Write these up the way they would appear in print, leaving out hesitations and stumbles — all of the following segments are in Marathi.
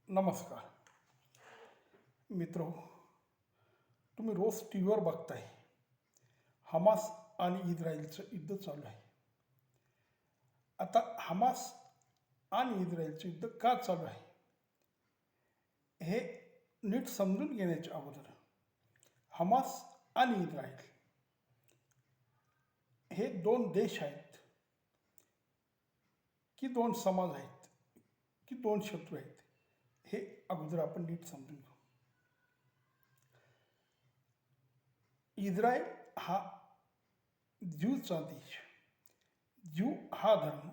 नमस्कार मित्रो, तुम्ही रोज टी व्हीवर बघताय हमास आणि इस्रायलचं युद्ध चालू आहे. आता हमास आणि इस्रायलचं युद्ध का चालू आहे हे नीट समजून घेण्याच्या अगोदर हमास आणि इस्रायल हे दोन देश आहेत की दोन समाज आहेत की दोन शत्रू आहेत हे अगोदर आपण नीट समजून घेऊ. इस्रायल हा ज्यूचा देश. ज्यू हा धर्म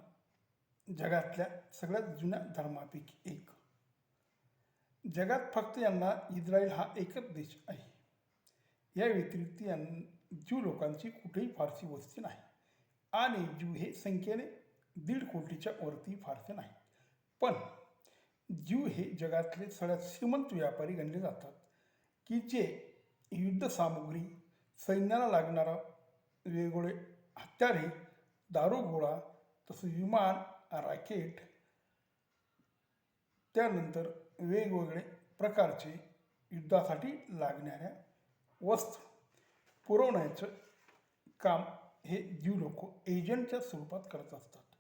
जगातल्या सगळ्यात जुन्या धर्मापैकी एक. जगात फक्त यांना इस्रायल हा एकच देश आहे. या व्यतिरिक्त ज्यू लोकांची कुठेही फारशी वस्ती नाही आणि ज्यू हे संख्येने 1.5 कोटीच्या वरती फारसे नाही. पण ज्यू हे जगातले सगळ्यात श्रीमंत व्यापारी गणले जातात की जे युद्धसामुग्री, सैन्याला लागणारा वेगवेगळे हत्यारे, दारुगोळा, तसं विमान, रॉकेट, त्यानंतर वेगवेगळे प्रकारचे युद्धासाठी लागणाऱ्या वस्तू पुरवण्याचं काम हे ज्यू लोक एजंटच्या स्वरूपात करत असतात.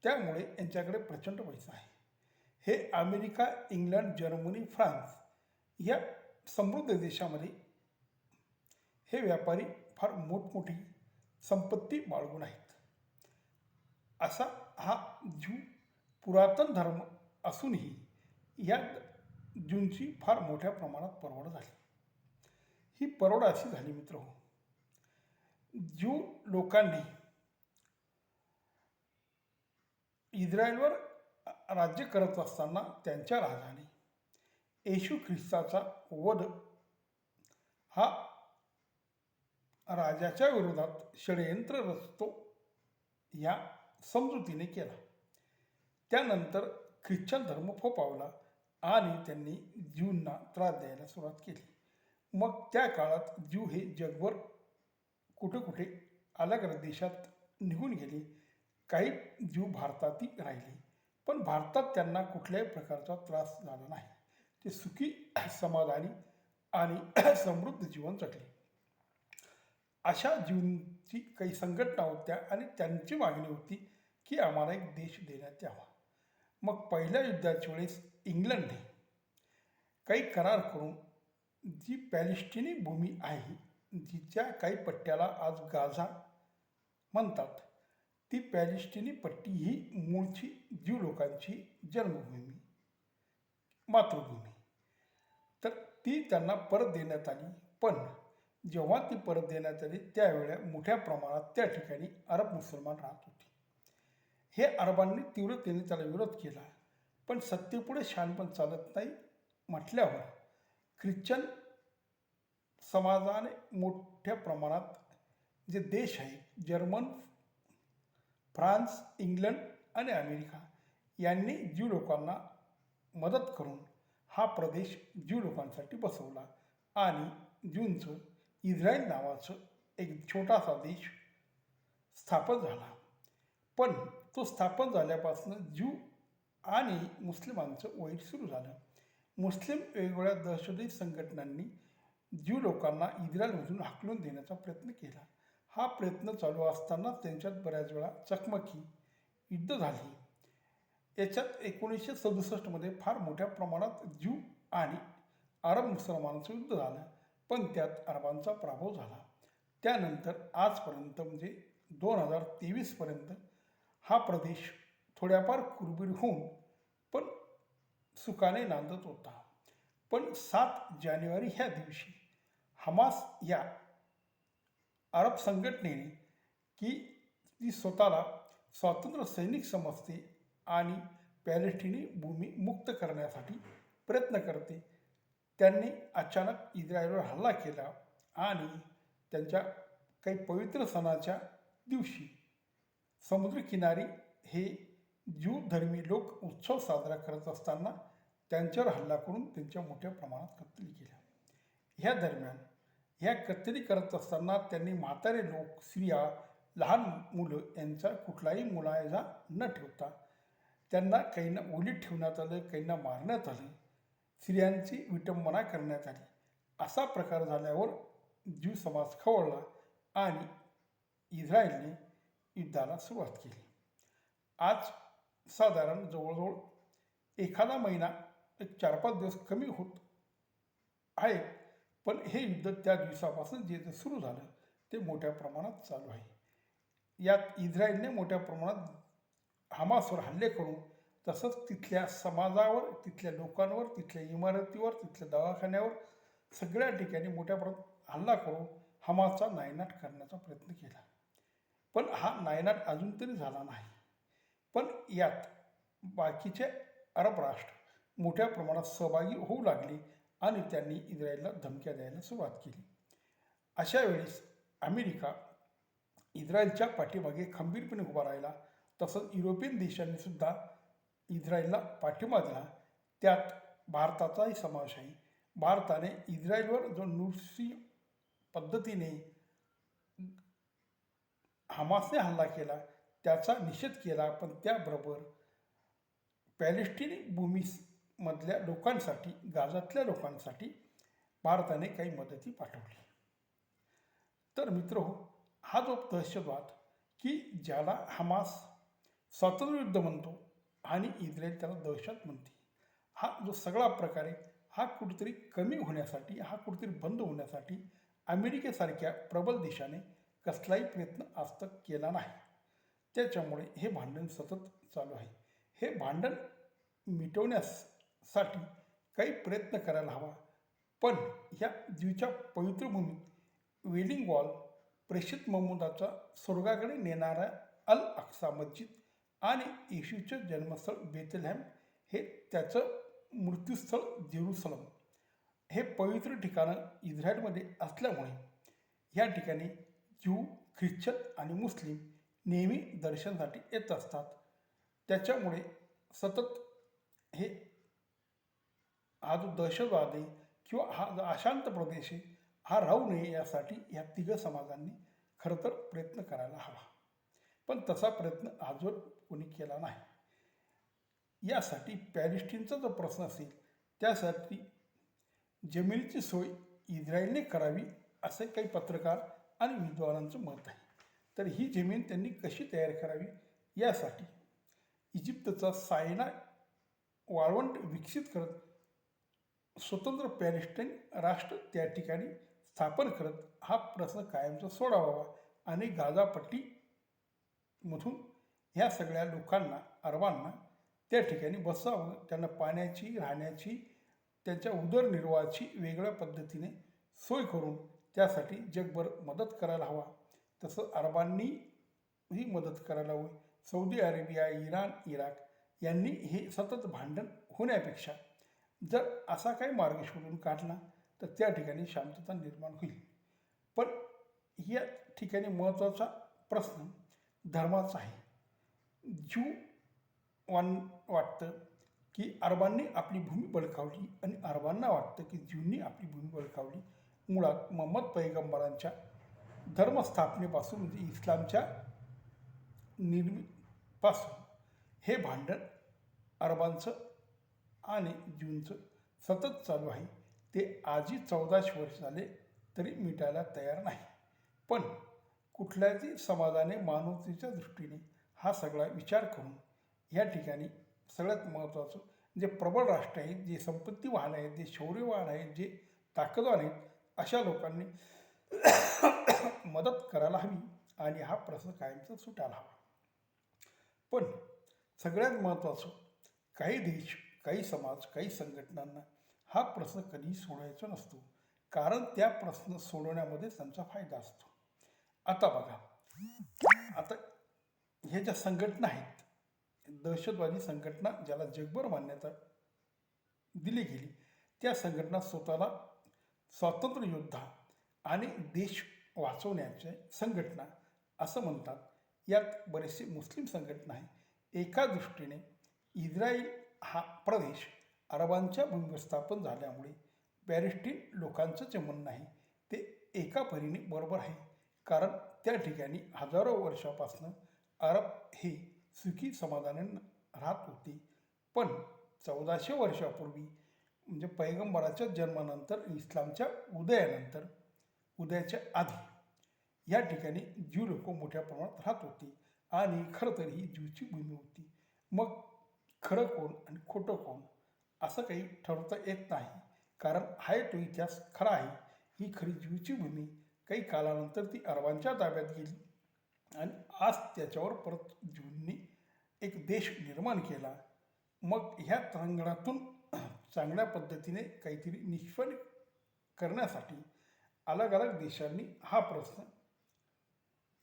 त्यामुळे यांच्याकडे प्रचंड पैसा आहे. हे अमेरिका, इंग्लंड, जर्मनी, फ्रान्स या समृद्ध देशामध्ये हे व्यापारी फार मोठमोठी संपत्ती बाळगून आहेत. असा हा ज्यू पुरातन धर्म असूनही या ज्यूंची फार मोठ्या प्रमाणात परवड झाली. ही परवड अशी झाली मित्रहो, ज्यू लोकांनी इस्रायलवर राज्य करत असताना त्यांच्या राजाने येशू ख्रिस्ताचा वध हा राजाच्या विरोधात षडयंत्र रचतो या समजुतीने केला. त्यानंतर ख्रिश्चन धर्म फोफावला आणि त्यांनी ज्यूंना त्रास द्यायला सुरुवात केली. मग त्या काळात ज्यू हे जगभर कुठे कुठे अलग देशात निघून गेले. काही ज्यू भारतातही राहिले, पण भारतात त्यांना कुठल्याही प्रकारचा त्रास झाला नाही. ते सुखी, समाधानी आणि समृद्ध जीवन जगले. अशा ज्यूंची काही संघटना होत्या आणि त्यांची मागणी होती की आम्हाला एक देश देण्यात यावा. मग पहिल्या युद्धाच्या वेळेस इंग्लंडने काही करार करून जी पॅलेस्टिनी भूमी आहे, जिच्या काही पट्ट्याला आज गाझा म्हणतात, ती पॅलेस्टिनी पट्टी ही मूळची ज्यू लोकांची जन्मभूमी, मातृभूमी, तर ती त्यांना परत देण्यात आली. पण जेव्हा ती परत देण्यात आली त्यावेळेला मोठ्या प्रमाणात त्या ठिकाणी अरब मुसलमान राहत होते. हे अरबांनी तीव्रतेने त्याला विरोध केला, पण सत्तेपुढे शहाणपण चालत नाही म्हटल्यावर ख्रिश्चन समाजाने मोठ्या प्रमाणात जे देश आहेत, जर्मन, फ्रान्स, इंग्लंड आणि अमेरिका यांनी ज्यू लोकांना मदत करून हा प्रदेश ज्यू लोकांसाठी बसवला आणि ज्यूंचं इस्रायल नावाचं एक छोटासा देश स्थापन झाला. पण तो स्थापन झाल्यापासून ज्यू आणि मुस्लिमांचं वैर सुरू झालं. मुस्लिम वेगवेगळ्या दहशतवादी संघटनांनी ज्यू लोकांना इस्रायलमधून हाकलून देण्याचा प्रयत्न केला. हा प्रयत्न चालू असताना त्यांच्यात बऱ्याच वेळा चकमकी, युद्ध झाली. याच्यात 1967 फार मोठ्या प्रमाणात ज्यू आणि अरब मुसलमानांचं युद्ध झालं, पण त्यात अरबांचा पराभव झाला. त्यानंतर आजपर्यंत म्हणजे 2023पर्यंत हा प्रदेश थोड्याफार कुरबुर होऊन पण सुखाने नांदत होता. पण 7 जानेवारी ह्या दिवशी हमास या अरब संघटनेने की ती स्वतःला स्वातंत्र्य सैनिक समजते आणि पॅलेस्टिनी भूमी मुक्त करण्यासाठी प्रयत्न करते, त्यांनी अचानक इस्रायलवर हल्ला केला आणि त्यांच्या काही पवित्र सणाच्या दिवशी समुद्रकिनारी हे ज्यू धर्मी लोक उत्सव साजरा करत असताना त्यांच्यावर हल्ला करून त्यांच्या मोठ्या प्रमाणात कत्तली केल्या. ह्या दरम्यान ह्या कत्तली करत असताना त्यांनी म्हातारे लोक, स्त्रिया, लहान मुलं यांचा कुठलाही मुलायजा न ठेवता त्यांना काहींना ओलीत ठेवण्यात आलं, काहींना मारण्यात आलं, स्त्रियांची विटंबना करण्यात आली. असा प्रकार झाल्यावर ज्यू समाज खवळला आणि इस्रायलने युद्धाला सुरुवात केली. आज साधारण जवळजवळ एखादा महिना, एक 4-5 दिवस कमी होत आहे, पण हे युद्ध त्या दिवसापासून जे सुरू झालं ते मोठ्या प्रमाणात चालू आहे. यात इस्रायलने मोठ्या प्रमाणात हमासवर हल्ले करून, तसंच तिथल्या समाजावर, तिथल्या लोकांवर, तिथल्या इमारतीवर, तिथल्या दवाखान्यावर सगळ्या ठिकाणी मोठ्या प्रमाणात हल्ला करून हमासचा नायनाट करण्याचा प्रयत्न केला. पण हा नायनाट अजून तरी झाला नाही. पण यात बाकीचे अरब राष्ट्र मोठ्या प्रमाणात सहभागी होऊ लागले आणि त्यांनी इस्रायलला धमक्या द्यायला सुरुवात केली. अशा वेळेस अमेरिका इस्रायलच्या पाठीमागे खंबीरपणे उभा राहिला. तसंच युरोपियन देशांनी सुद्धा इस्रायलला पाठिंबा दिला. त्यात भारताचाही समावेश आहे. भारताने इस्रायलवर जो नृशंस पद्धतीने हमासने हल्ला केला त्याचा निषेध केला, पण त्याबरोबर पॅलेस्टिनी भूमीमधल्या लोकांसाठी, गाझातल्या लोकांसाठी भारताने काही मदती पाठवली. तर मित्रहो, हा जो दहशतवाद की ज्याला हमास स्वातंत्र्ययुद्ध म्हणतो आणि इस्रायल त्याला दहशत म्हणते, हा जो सगळा प्रकार आहे हा कुठेतरी कमी होण्यासाठी, हा कुठेतरी बंद होण्यासाठी अमेरिकेसारख्या प्रबल देशाने कसलाही प्रयत्न आजतक केला नाही. त्याच्यामुळे हे भांडण सतत चालू आहे. हे भांडण मिटवण्यासाठी काही प्रयत्न करायला हवा. पण ह्या ज्यूच्या पवित्र भूमीत वेलिंग वॉल, प्रेषित महमूदाचा स्वर्गाकडे नेणारा अल अक्सा मस्जिद आणि येशूचं जन्मस्थळ बेथलेहम, हे त्याचं मृत्यूस्थळ जेरुसलम, हे पवित्र ठिकाणं इस्रायलमध्ये असल्यामुळे या ठिकाणी ज्यू, ख्रिश्चन आणि मुस्लिम नेहमी दर्शनासाठी येत असतात. त्याच्यामुळे सतत हा जो दहशतवाद आहे किंवा हा जो अशांत प्रदेश आहे हा राहू नये यासाठी या तिघं समाजांनी खरं तर प्रयत्न करायला हवा. पण तसा प्रयत्न आजवर कोणी केला नाही. यासाठी पॅलेस्टिनचा जो प्रश्न असेल त्यासाठी जमिनीची सोय इस्रायलने करावी असे काही पत्रकार आणि विद्वानांचं मत आहे. तर ही जमीन त्यांनी कशी तयार करावी यासाठी इजिप्तचा सायनाय वाळवंट विकसित करत स्वतंत्र पॅलेस्टाईन राष्ट्र त्या ठिकाणी स्थापन करत हा प्रश्न कायमचा सोडावा आणि गाझापट्टीमधून ह्या सगळ्या लोकांना, अरबांना त्या ठिकाणी बसावं, त्यांना पाण्याची, राहण्याची, त्यांच्या उदरनिर्वाहाची वेगळ्या पद्धतीने सोय करून त्यासाठी जगभर मदत करायला हवा. तसं अरबांनीही मदत करायला हवी. सौदी अरेबिया, इराण, इराक यांनी हे सतत भांडण होण्यापेक्षा जर असा काही मार्ग शोधून काढला तर त्या ठिकाणी शांतता निर्माण होईल. पण या ठिकाणी महत्त्वाचा प्रश्न धर्माचा आहे. ज्यू वाटतं की अरबांनी आपली भूमी बळकावली आणि अरबांना वाटतं की ज्यूंनी आपली भूमी बळकावली. मुळात मोहम्मद पैगंबरांच्या धर्मस्थापनेपासून म्हणजे इस्लामच्या निर्मितीपासून हे भांडण अरबांचं आणि ज्यूंचं सतत चालू आहे. ते आजही 1400 वर्ष झाले तरी मिटायला तयार नाही. पण कुठल्याही समाजाने मानवतेच्या दृष्टीने हा सगळा विचार करून या ठिकाणी सगळ्यात महत्त्वाचं जे प्रबळ राष्ट्र आहेत, जे संपत्तीवान आहेत, जे शौर्यवान आहेत, जे ताकदवान आहेत, अशा लोकांनी मदत करायला हवी आणि हा प्रश्न कायमचा सुटायला हवा. पण सगळ्यात महत्त्वाचं काही देश, काही समाज, काही संघटनांना हा प्रश्न कधीही सोडवायचा नसतो, कारण त्या प्रश्न सोडवण्यामध्ये त्यांचा फायदा असतो. आता बघा, आता ह्या ज्या संघटना आहेत, दहशतवादी संघटना ज्याला जगभर मान्यता दिली गेली, त्या संघटना स्वतःला स्वातंत्र्य योद्धा आणि देश वाचवण्याच्या संघटना असं म्हणतात. यात बरेचसे मुस्लिम संघटना आहे. एका दृष्टीने इस्रायल हा प्रदेश अरबांच्या भूमीवर स्थापन झाल्यामुळे पॅलेस्टीन लोकांचं जे म्हणणं आहे ते एका परीने बरोबर आहे, कारण त्या ठिकाणी हजारो वर्षापासून अरब हे सुखी समाधानाने राहत होते. पण 1400 वर्षापूर्वी म्हणजे पैगंबराच्या जन्मानंतर इस्लामच्या उदयाच्या आधी या ठिकाणी ज्यू लोक मोठ्या प्रमाणात राहत होते आणि खरं तर ही ज्यूची भूमी होती. मग खरं कोण आणि खोटं कोण असं काही ठरवता येत नाही, कारण आहे तो इतिहास खरा आहे. ही खरी ज्यूची भूमी काही कालानंतर ती अरबांच्या ताब्यात गेली आणि आज त्याच्यावर परत ज्यूंनी एक देश निर्माण केला. मग ह्या तंगणातून चांगल्या पद्धतीने काहीतरी निष्फळ करण्यासाठी अलग अलग देशांनी हा प्रश्न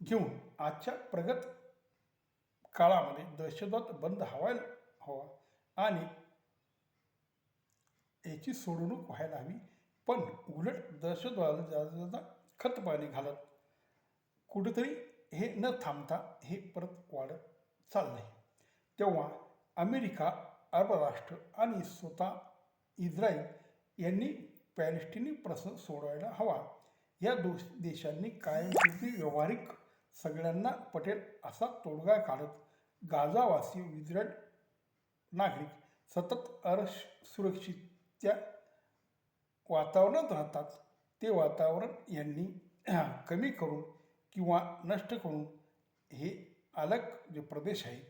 घेऊन आजच्या प्रगत काळामध्ये दहशतवाद बंद हवा आणि याची सोडवणूक व्हायला हवी. पण उलट दहशतवादाला खतपाणी घालत कुठेतरी हे न थांबता हे परत वाढत चाललंय. तेव्हा अमेरिका, अरब राष्ट्र आणि स्वतः इस्रायल यांनी पॅलेस्टिनी प्रश्न सोडवायला हवा. या देशांनी कायमस्वरूपी व्यावहारिक सगळ्यांना पटेल असा तोडगा काढत गाझावासी इस्रायल नागरिक सतत असुरक्षितच्या वातावरणात राहतात. ते वातावरण यांनी कमी करून किंवा नष्ट करून हे अलग जे प्रदेश आहेत,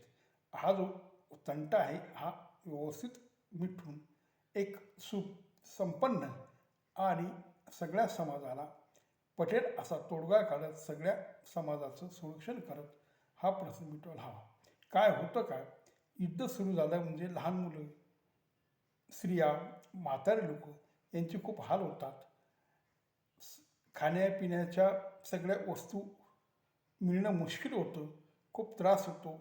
हा जो तंटा आहे हा व्यवस्थित मिटवून एक सुसंपन्न आणि सगळ्या समाजाला पटेल असा तोडगा काढत सगळ्या समाजाचं संरक्षण करत हा प्रश्न मिटवायला हवा. काय होतं काय, युद्ध सुरू झालं म्हणजे लहान मुलं, स्त्रिया, म्हातारे लोक यांचे खूप हाल होतात. खाण्यापिण्याच्या सगळ्या वस्तू मिळणं मुश्किल होतं, खूप त्रास होतो.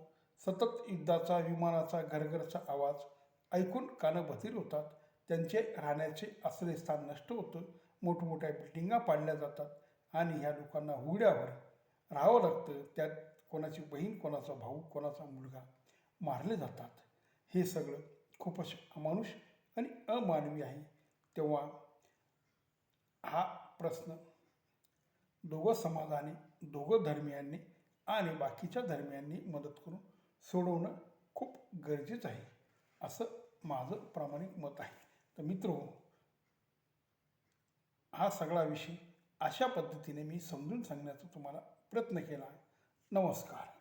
सतत युद्धाचा, विमानाचा, घरघरचा आवाज ऐकून कानं बधीर होतात. त्यांचे राहण्याचे आश्रयस्थान नष्ट होतं. मोठमोठ्या बिल्डिंगा पाडल्या जातात आणि ह्या लोकांना उघड्यावर राहावं लागतं. त्यात कोणाची बहीण, कोणाचा भाऊ, कोणाचा मुलगा मारले जातात. हे सगळं खूपच अमानुष आणि अमानवी आहे. तेव्हा हा प्रश्न दोघं समाजाने, दोघं धर्मियांनी आणि बाकीच्या धर्मियांनी मदत करून सोडवणं खूप गरजेचं आहे, असं माझं प्रामाणिक मत आहे. तर मित्रहो, हा सगळा विषय अशा पद्धतीने मी समजून सांगण्याचा तुम्हाला प्रयत्न केला. नमस्कार.